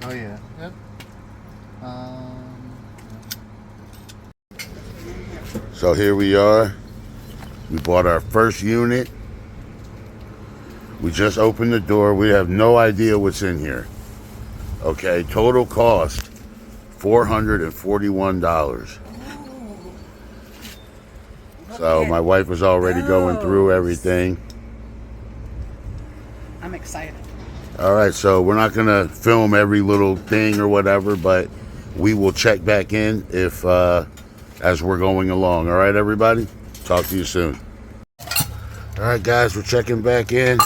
Oh yeah. Yep. So here we are. We bought our first unit. We just opened the door. We have no idea what's in here. Okay, total cost $441. So my wife was already going through everything. I'm excited. All right, so we're not gonna film every little thing or whatever, but we will check back in if as we're going along. All right, everybody. Talk to you soon. All right, guys, we're checking back in.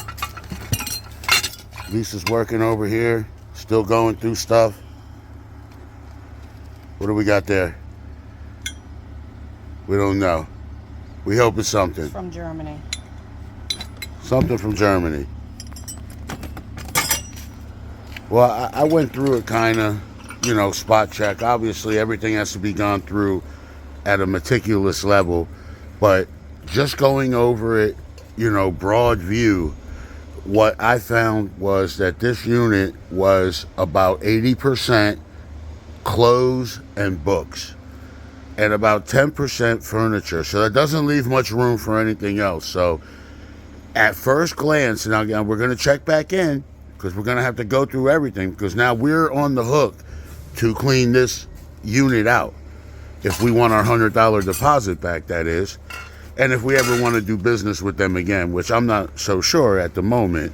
Lisa's working over here, still going through stuff. What do we got there? We don't know. We hope it's something. From Germany. Something from Germany. Well, I went through it kind of, spot check. Obviously, everything has to be gone through at a meticulous level. But just going over it, broad view, what I found was that this unit was about 80% clothes and books and about 10% furniture. So that doesn't leave much room for anything else. So at first glance, now again, we're going to check back in because we're going to have to go through everything because now we're on the hook to clean this unit out. If we want our $100 deposit back, that is. And if we ever want to do business with them again, which I'm not so sure at the moment.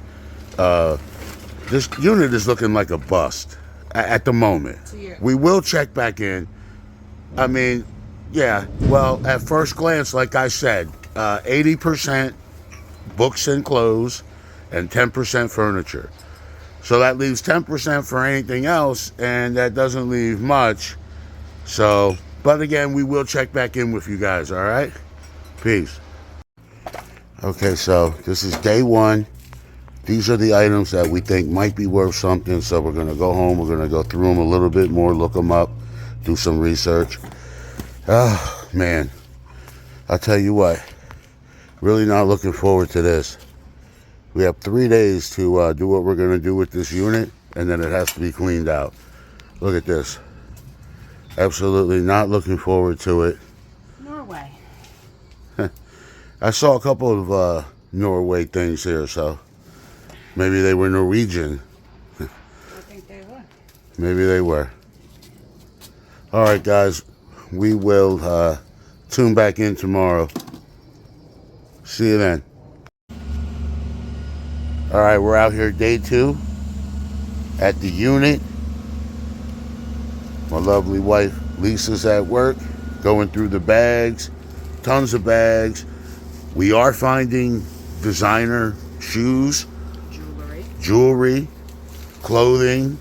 This unit is looking like a bust at the moment. We will check back in. I mean, yeah, well, at first glance, like I said, 80% books and clothes and 10% furniture. So that leaves 10% for anything else, and that doesn't leave much. So, but again, we will check back in with you guys, all right? Peace. Okay, so this is day one. These are the items that we think might be worth something, so we're going to go home. We're going to go through them a little bit more, look them up, do some research. Oh, man. I'll tell you what. Really not looking forward to this. We have 3 days to do what we're going to do with this unit, and then it has to be cleaned out. Look at this. Absolutely not looking forward to it. Norway. I saw a couple of Norway things here, so maybe they were Norwegian. I think they were. Maybe they were. All right, guys. We will tune back in tomorrow. See you then. All right, we're out here day 2 at the unit. My lovely wife Lisa's at work going through the bags, tons of bags. We are finding designer shoes, jewelry, clothing,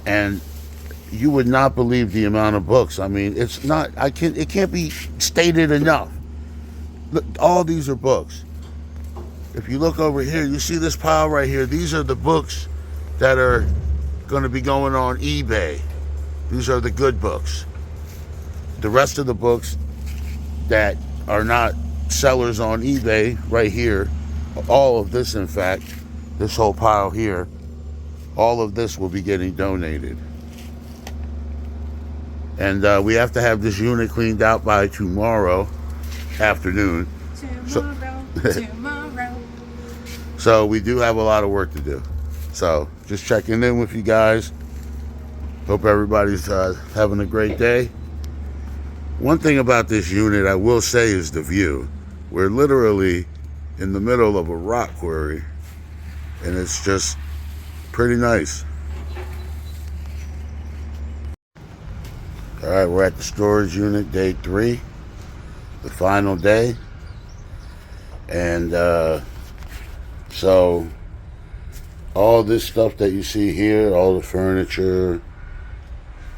and you would not believe the amount of books. I mean, it can't be stated enough. Look, all these are books. If you look over here, you see this pile right here. These are the books that are going to be going on eBay. These are the good books. The rest of the books that are not sellers on eBay right here, all of this, in fact, this whole pile here, all of this will be getting donated. And we have to have this unit cleaned out by tomorrow afternoon. Tomorrow. So we do have a lot of work to do. So just checking in with you guys. Hope everybody's having a great day. One thing about this unit I will say is the view. We're literally in the middle of a rock quarry, and it's just pretty nice. All right, we're at the storage unit, day 3, the final day. And so all this stuff that you see here, all the furniture,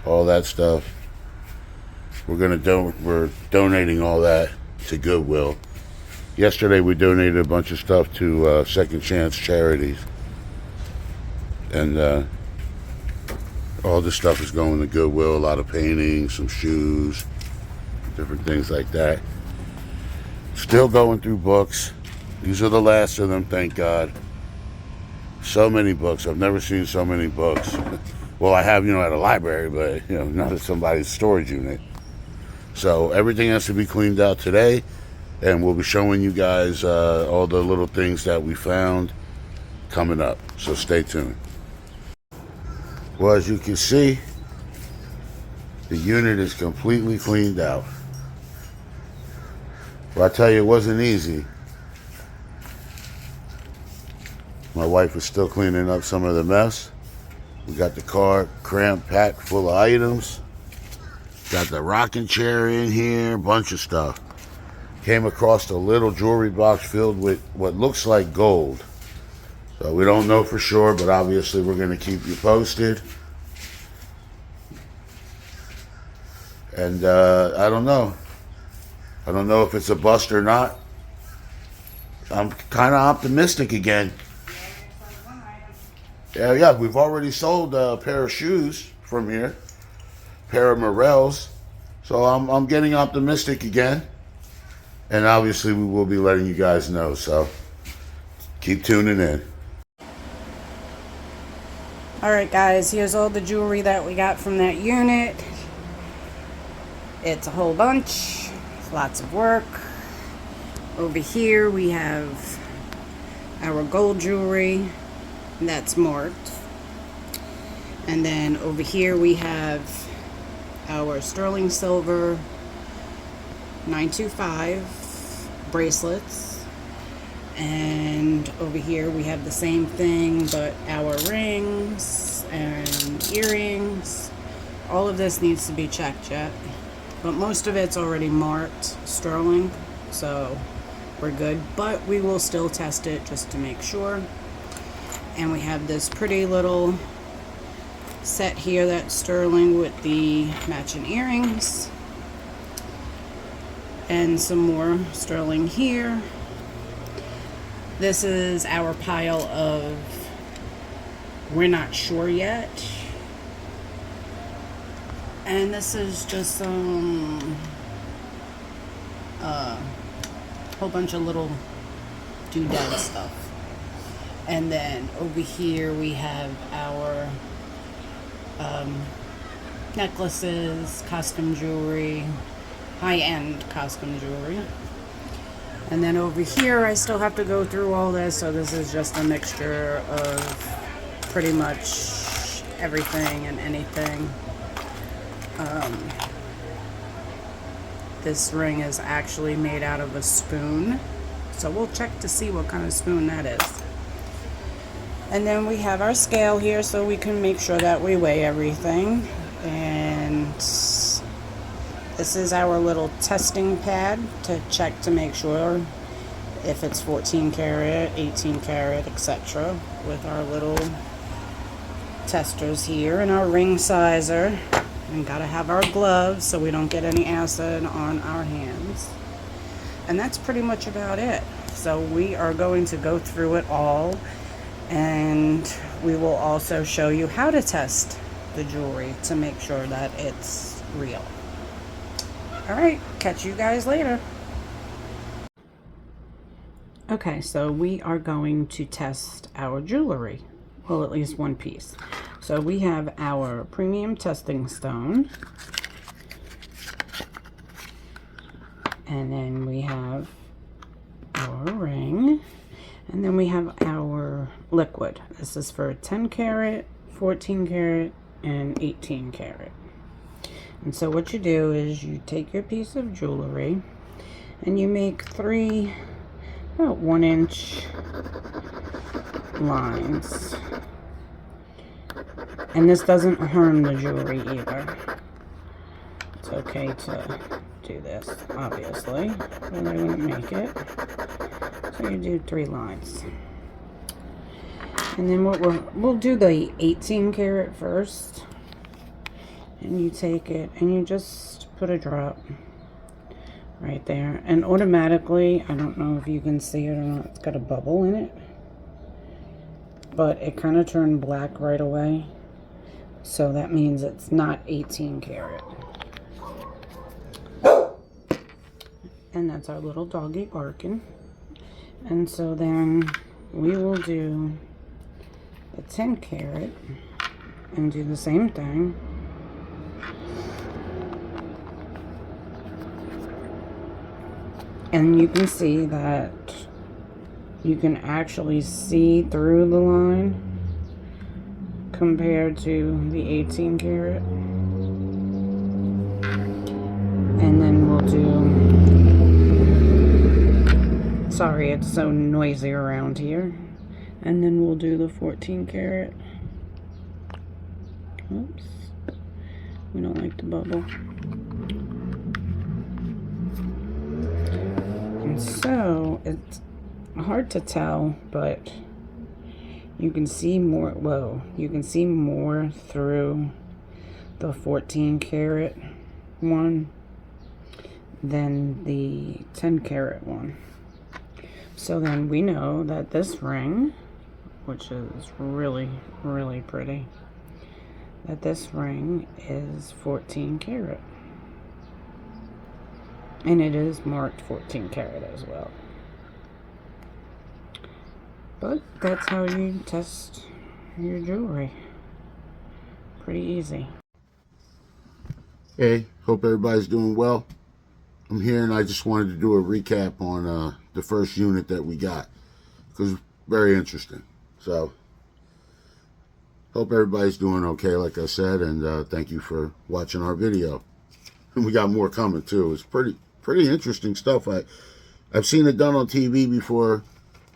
all that stuff, we're donating all that to Goodwill. Yesterday we donated a bunch of stuff to Second Chance Charities, and all this stuff is going to Goodwill. A lot of paintings, some shoes, different things like that. Still going through books. These are the last of them, thank God. So many books. I've never seen so many books. Well, I have, at a library, but, not at somebody's storage unit. So everything has to be cleaned out today, and we'll be showing you guys all the little things that we found coming up. So stay tuned. Well, as you can see, the unit is completely cleaned out. Well, I tell you, it wasn't easy. My wife is still cleaning up some of the mess. We got the car cramped, packed full of items. Got the rocking chair in here, bunch of stuff. Came across a little jewelry box filled with what looks like gold. So we don't know for sure, but obviously we're going to keep you posted. And I don't know. I don't know if it's a bust or not. I'm kind of optimistic again. Yeah, we've already sold a pair of shoes from here. Pair of Morels. So I'm getting optimistic again. And obviously we will be letting you guys know. So keep tuning in. Alright guys, here's all the jewelry that we got from that unit. It's a whole bunch. It's lots of work. Over here we have our gold jewelry. That's marked. And then over here we have our sterling silver 925 bracelets. And over here we have the same thing, but our rings and earrings. All of this needs to be checked yet, but most of it's already marked sterling, so we're good. But we will still test it just to make sure. And we have this pretty little set here that's sterling with the matching earrings. And some more sterling here. This is our pile of we're not sure yet. And this is just some whole bunch of little doodad stuff. And then over here we have our necklaces, costume jewelry, high-end costume jewelry. And then over here I still have to go through all this, so this is just a mixture of pretty much everything and anything. This ring is actually made out of a spoon, so we'll check to see what kind of spoon that is. And then we have our scale here so we can make sure that we weigh everything. And this is our little testing pad to check to make sure if it's 14 karat, 18 karat, etc. with our little testers here and our ring sizer. And gotta have our gloves so we don't get any acid on our hands. And that's pretty much about it. So we are going to go through it all. And we will also show you how to test the jewelry to make sure that it's real. Alright, catch you guys later. Okay, so we are going to test our jewelry. Well, at least one piece. So we have our premium testing stone. And then we have our ring. And then we have our liquid. This is for 10 karat, 14 karat, and 18 karat. And so what you do is you take your piece of jewelry and you make 3 about 1 inch lines. And this doesn't harm the jewelry either. It's okay to do this, obviously, but I wouldn't make it. So you do 3 lines. And then we'll do the 18 karat first. And you take it and you just put a drop right there. And automatically, I don't know if you can see it or not, it's got a bubble in it. But it kind of turned black right away. So that means it's not 18 karat. And that's our little doggy barking. And so then we will do a 10 carat and do the same thing. And you can see that you can actually see through the line compared to the 18 carat. And then we'll do, sorry, it's so noisy around here. And then we'll do the 14 carat. Oops, we don't like the bubble. And so it's hard to tell, but you can see more, whoa, you can see more through the 14 carat one than the 10 carat one. So then we know that this ring, which is really, really pretty, that this ring is 14 karat. And it is marked 14 karat as well. But that's how you test your jewelry. Pretty easy. Hey, hope everybody's doing well. I'm here and I just wanted to do a recap on the first unit that we got, because it's very interesting. So, hope everybody's doing okay, like I said, and thank you for watching our video. And we got more coming too. It's pretty interesting stuff. I've seen it done on TV before.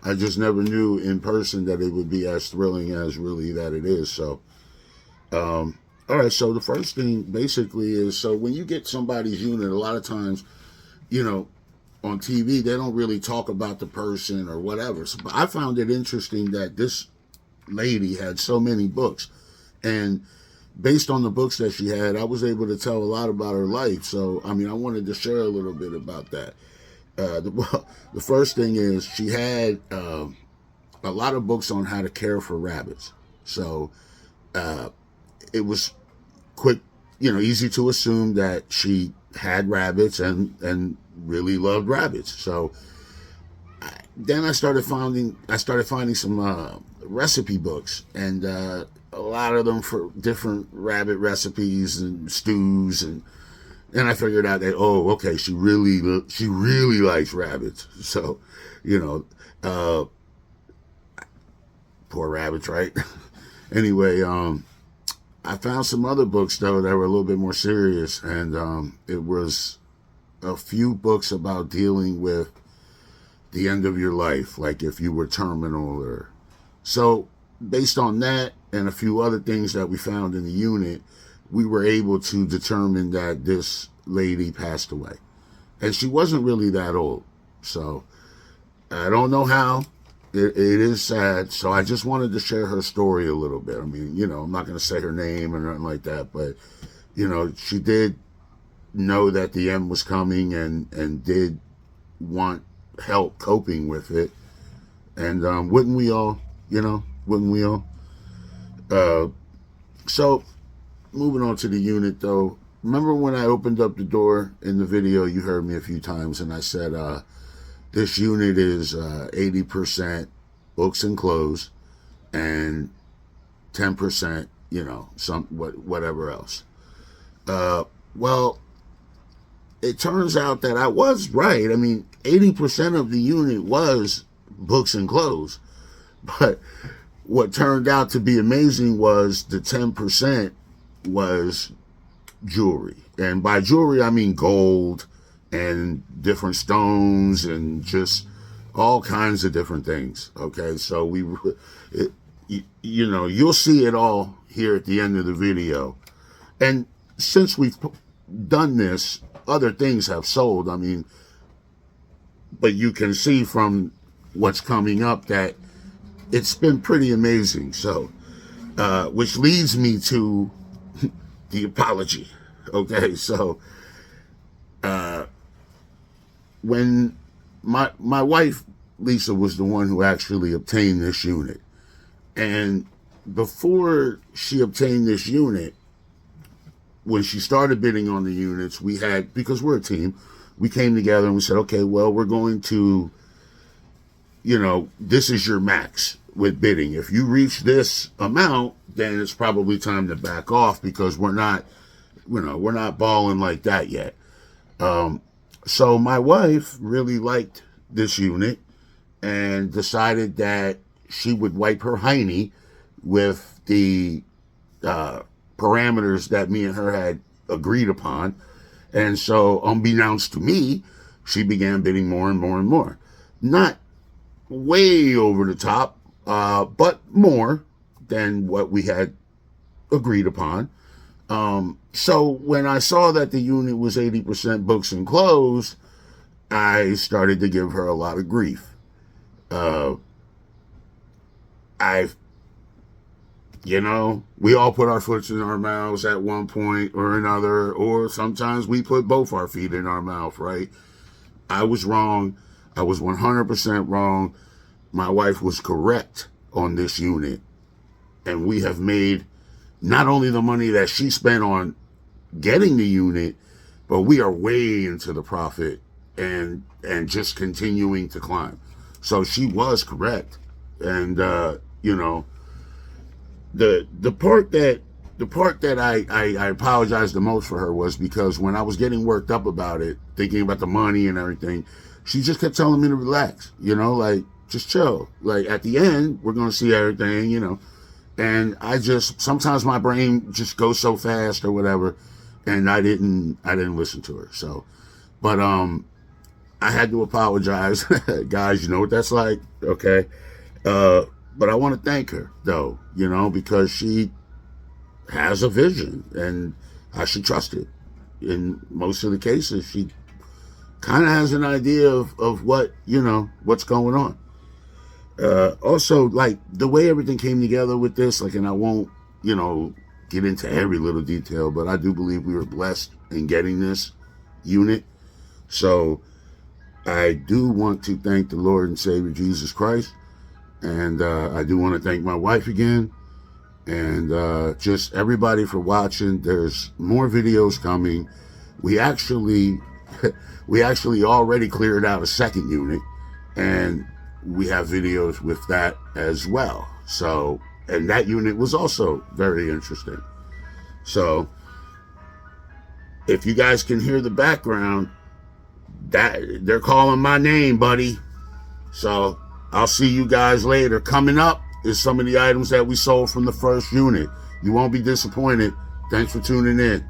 I just never knew in person that it would be as thrilling as really that it is. So, all right. So the first thing basically is, so when you get somebody's unit, a lot of times, you know, on TV, they don't really talk about the person or whatever. So, but I found it interesting that this lady had so many books, and based on the books that she had, I was able to tell a lot about her life. So, I mean, I wanted to share a little bit about that. The first thing is she had a lot of books on how to care for rabbits. So it was quick, easy to assume that she had rabbits and really loved rabbits. So then I started finding some recipe books, and a lot of them for different rabbit recipes and stews, and I figured out that, oh, okay, she really likes rabbits. So, poor rabbits, right? Anyway, I found some other books though that were a little bit more serious, and it was a few books about dealing with the end of your life, like if you were terminal or so. Based on that and a few other things that we found in the unit, we were able to determine that this lady passed away. And she wasn't really that old. So I don't know how. It is sad. So I just wanted to share her story a little bit. I mean, I'm not going to say her name or nothing like that, but, she did know that the end was coming and did want help coping with it. And wouldn't we all, wouldn't we all? So moving on to the unit though, remember when I opened up the door in the video, you heard me a few times, and I said this unit is 80% books and clothes and 10%, whatever else. Well, it turns out that I was right. I mean, 80% of the unit was books and clothes, but what turned out to be amazing was the 10% was jewelry. And by jewelry, I mean gold and different stones and just all kinds of different things. Okay, so you'll see it all here at the end of the video. And since we've done this, other things have sold. I mean, but you can see from what's coming up that it's been pretty amazing. So, which leads me to the apology. Okay, so when my wife Lisa was the one who actually obtained this unit, and before she obtained this unit, when she started bidding on the units, we had, because we're a team, we came together and we said, okay, well, we're going to, this is your max. with bidding. If you reach this amount, then it's probably time to back off because we're not balling like that yet. So my wife really liked this unit and decided that she would wipe her hiney with the parameters that me and her had agreed upon. And so, unbeknownst to me, she began bidding more and more and more. Not way over the top, but more than what we had agreed upon. So when I saw that the unit was 80% books and clothes, I started to give her a lot of grief. We all put our foots in our mouths at one point or another, or sometimes we put both our feet in our mouth, right? I was wrong. I was 100% wrong. My wife was correct on this unit. And we have made not only the money that she spent on getting the unit, but we are way into the profit and just continuing to climb. So she was correct. And, the part that I apologized the most for her was because when I was getting worked up about it, thinking about the money and everything, she just kept telling me to relax, like just chill. Like at the end, we're going to see everything, and sometimes my brain just goes so fast or whatever. And I didn't listen to her. So, but, I had to apologize. Guys, you know what that's like. Okay. But I want to thank her though, because she has a vision and I should trust it. In most of the cases, she kind of has an idea of what, what's going on. Also, like the way everything came together with this, and I won't, get into every little detail, but I do believe we were blessed in getting this unit. So I do want to thank the Lord and Savior Jesus Christ. And I do want to thank my wife again. And just everybody for watching. There's more videos coming. We actually already cleared out a second unit. And we have videos with that as well. So, and that unit was also very interesting. So, if you guys can hear the background, that they're calling my name, buddy. So, I'll see you guys later. Coming up is some of the items that we sold from the first unit. You won't be disappointed. Thanks for tuning in.